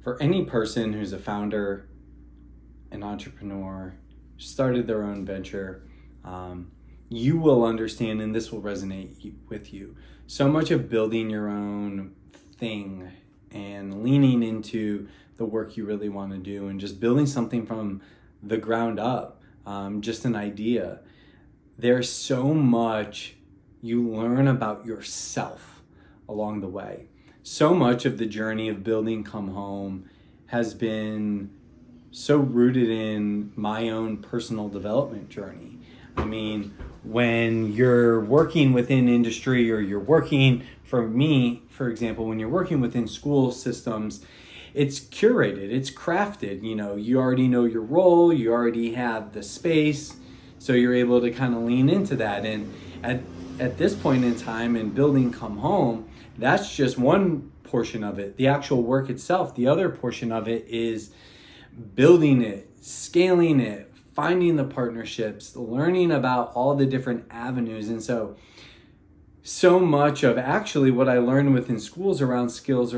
For any person who's a founder, an entrepreneur, started their own venture, you will understand, and this will resonate with you. So much of building your own thing and leaning into the work you really want to do and just building something from the ground up, just an idea. There's so much you learn about yourself along the way. So much of the journey of building Come Home has been so rooted in my own personal development journey. I mean, when you're working within industry, or you're working, for me, for example, when you're working within school systems, it's curated, it's crafted. You already know your role, you already have the space, so you're able to kind of lean into that. And at this point in time in building Come Home, that's just one portion of it. The actual work itself, the other portion of it is building it, scaling it, finding the partnerships, learning about all the different avenues. And so much of actually what I learned within schools around skills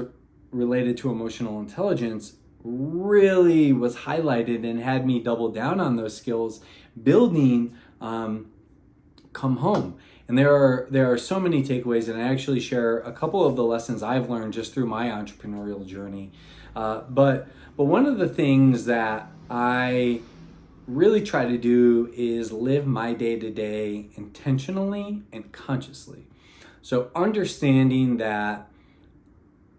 related to emotional intelligence really was highlighted and had me double down on those skills building Come Home. And there are so many takeaways, and I actually share a couple of the lessons I've learned just through my entrepreneurial journey. But one of the things that I really try to do is live my day-to-day intentionally and consciously. So understanding that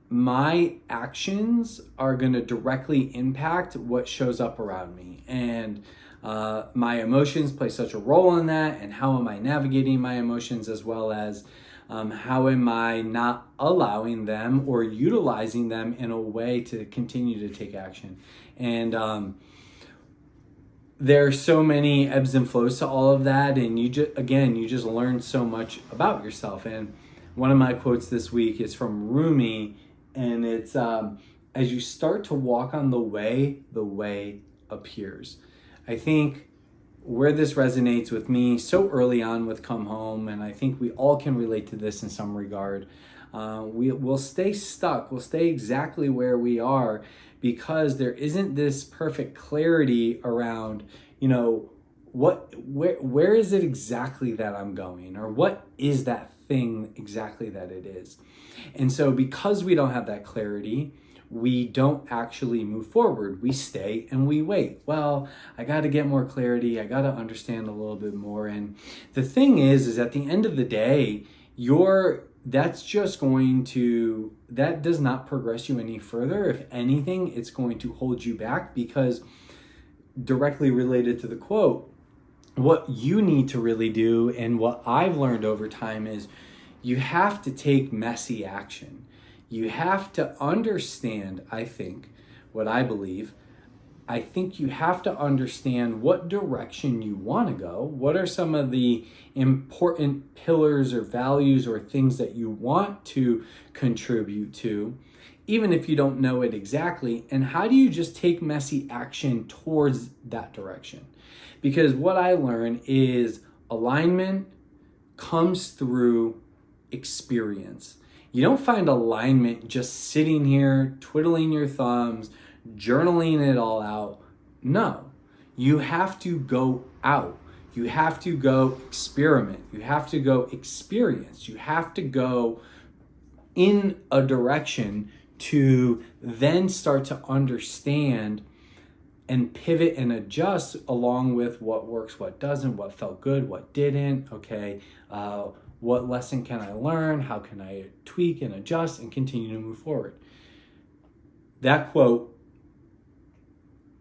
my actions are going to directly impact what shows up around me, and my emotions play such a role in that, and how am I navigating my emotions, as well as how am I not allowing them or utilizing them in a way to continue to take action. And there are so many ebbs and flows to all of that, and you just learn so much about yourself. And one of my quotes this week is from Rumi, and it's as you start to walk on the way appears. I think where this resonates with me so early on with Come Home, and I think we all can relate to this in some regard, we'll stay stuck, we'll stay exactly where we are, because there isn't this perfect clarity around, where is it exactly that I'm going, or what is that thing exactly that it is. And so because we don't have that clarity, we don't actually move forward. We stay and we wait. Well, I got to get more clarity. I got to understand a little bit more. And the thing is at the end of the day, that does not progress you any further. If anything, it's going to hold you back, because directly related to the quote, what you need to really do, and what I've learned over time, is you have to take messy action. You have to understand, I think you have to understand what direction you want to go. What are some of the important pillars or values or things that you want to contribute to, even if you don't know it exactly? And how do you just take messy action towards that direction? Because what I learned is alignment comes through experience. You don't find alignment just sitting here, twiddling your thumbs, journaling it all out. No, you have to go out. You have to go experiment. You have to go experience. You have to go in a direction to then start to understand and pivot and adjust along with what works, what doesn't, what felt good, what didn't. Okay, what lesson can I learn? How can I tweak and adjust and continue to move forward? That quote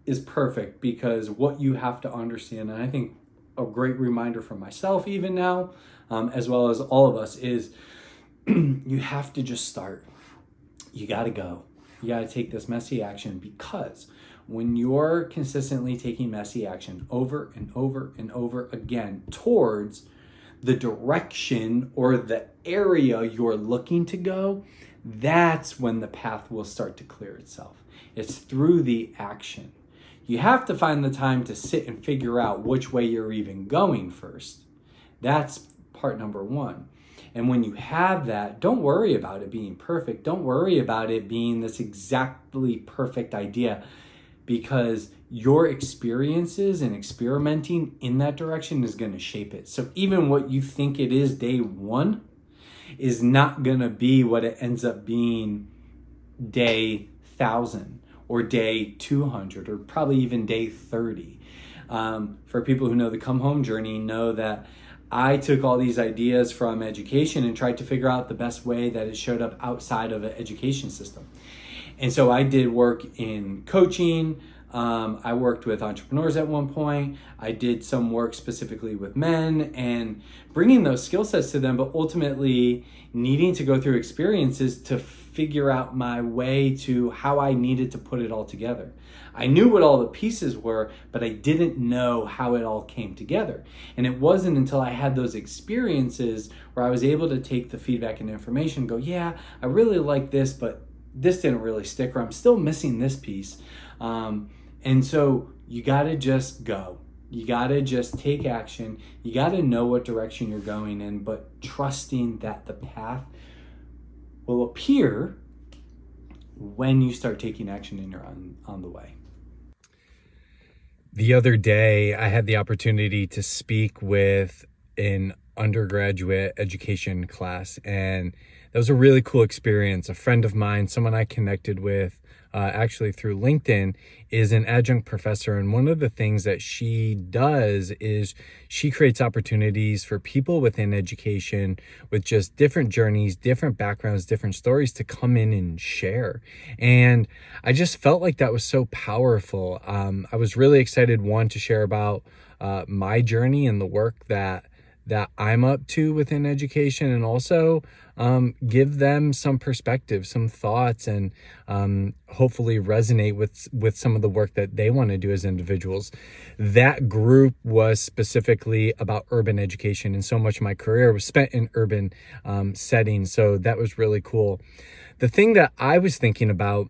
is perfect, because what you have to understand, and I think a great reminder for myself even now, as well as all of us, is you have to just start. You got to go. You got to take this messy action, because when you're consistently taking messy action over and over and over again towards the direction or the area you're looking to go, that's when the path will start to clear itself. It's through the action. You have to find the time to sit and figure out which way you're even going first. That's part number one. And when you have that, don't worry about it being perfect. Don't worry about it being this exactly perfect idea, because your experiences and experimenting in that direction is going to shape it. So even what you think it is day one is not going to be what it ends up being day 1,000 or day 200 or probably even day 30. For people who know the come home journey, know that I took all these ideas from education and tried to figure out the best way that it showed up outside of an education system. And so I did work in coaching. I worked with entrepreneurs at one point. I did some work specifically with men and bringing those skill sets to them, but ultimately needing to go through experiences to figure out my way to how I needed to put it all together. I knew what all the pieces were, but I didn't know how it all came together. And it wasn't until I had those experiences where I was able to take the feedback and information and go, yeah, I really like this, but this didn't really stick, or I'm still missing this piece. And so you got to just go. You got to just take action. You got to know what direction you're going in, but trusting that the path will appear when you start taking action and you're on the way. The other day, I had the opportunity to speak with an undergraduate education class, and that was a really cool experience. A friend of mine, someone I connected with actually through LinkedIn, is an adjunct professor. And one of the things that she does is she creates opportunities for people within education with just different journeys, different backgrounds, different stories to come in and share. And I just felt like that was so powerful. I was really excited, one, to share about my journey and the work that I'm up to within education, and also give them some perspective, some thoughts, and hopefully resonate with some of the work that they want to do as individuals. That group was specifically about urban education, and so much of my career was spent in urban settings. So that was really cool. The thing that I was thinking about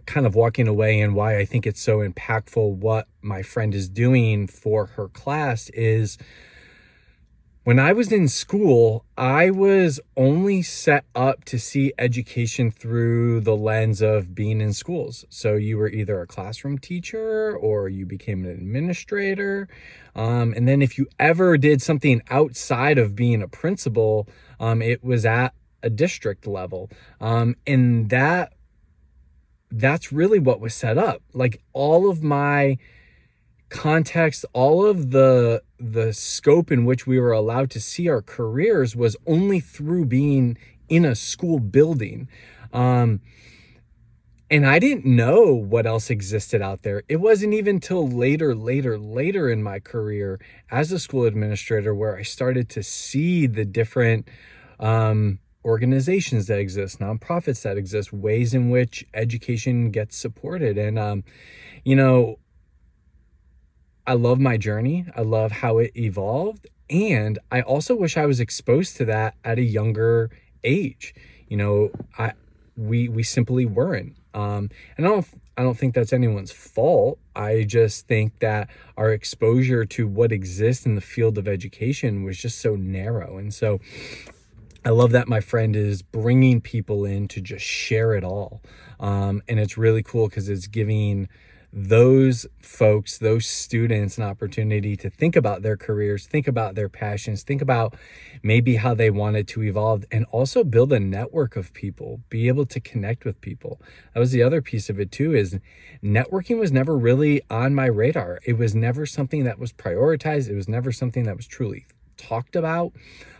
kind of walking away, and why I think it's so impactful what my friend is doing for her class, is when I was in school, I was only set up to see education through the lens of being in schools. So you were either a classroom teacher or you became an administrator. And then if you ever did something outside of being a principal, it was at a district level. And that's really what was set up. Like, all of my context, all of the scope in which we were allowed to see our careers was only through being in a school building. And I didn't know what else existed out there. It wasn't even till later in my career as a school administrator where I started to see the different organizations that exist, nonprofits that exist, ways in which education gets supported. And, I love my journey. I love how it evolved. And I also wish I was exposed to that at a younger age. We simply weren't. And I don't think that's anyone's fault. I just think that our exposure to what exists in the field of education was just so narrow. And so I love that my friend is bringing people in to just share it all. And it's really cool because it's giving those folks, those students, an opportunity to think about their careers, think about their passions, think about maybe how they want it to evolve, and also build a network of people, be able to connect with people. That was the other piece of it too, is networking was never really on my radar. It was never something that was prioritized. It was never something that was truly talked about.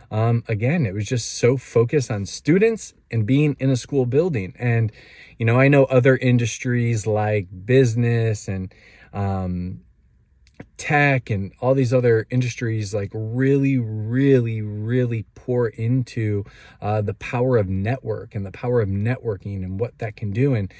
Again, it was just so focused on students and being in a school building. And, I know other industries like business and tech and all these other industries like really, really, really pour into the power of network and the power of networking and what that can do. And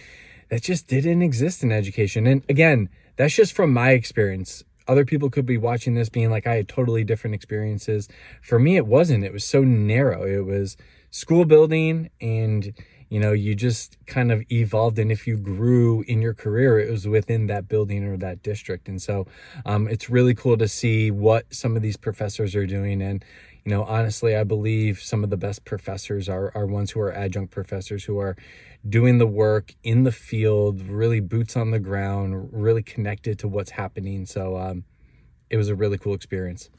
that just didn't exist in education. And again, that's just from my experience. Other people could be watching this being like, I had totally different experiences. For me, it wasn't. It was so narrow. It was school building, and, you just kind of evolved. And if you grew in your career, it was within that building or that district. And so it's really cool to see what some of these professors are doing. And, Honestly, I believe some of the best professors are ones who are adjunct professors, who are doing the work in the field, really boots on the ground, really connected to what's happening. So it was a really cool experience.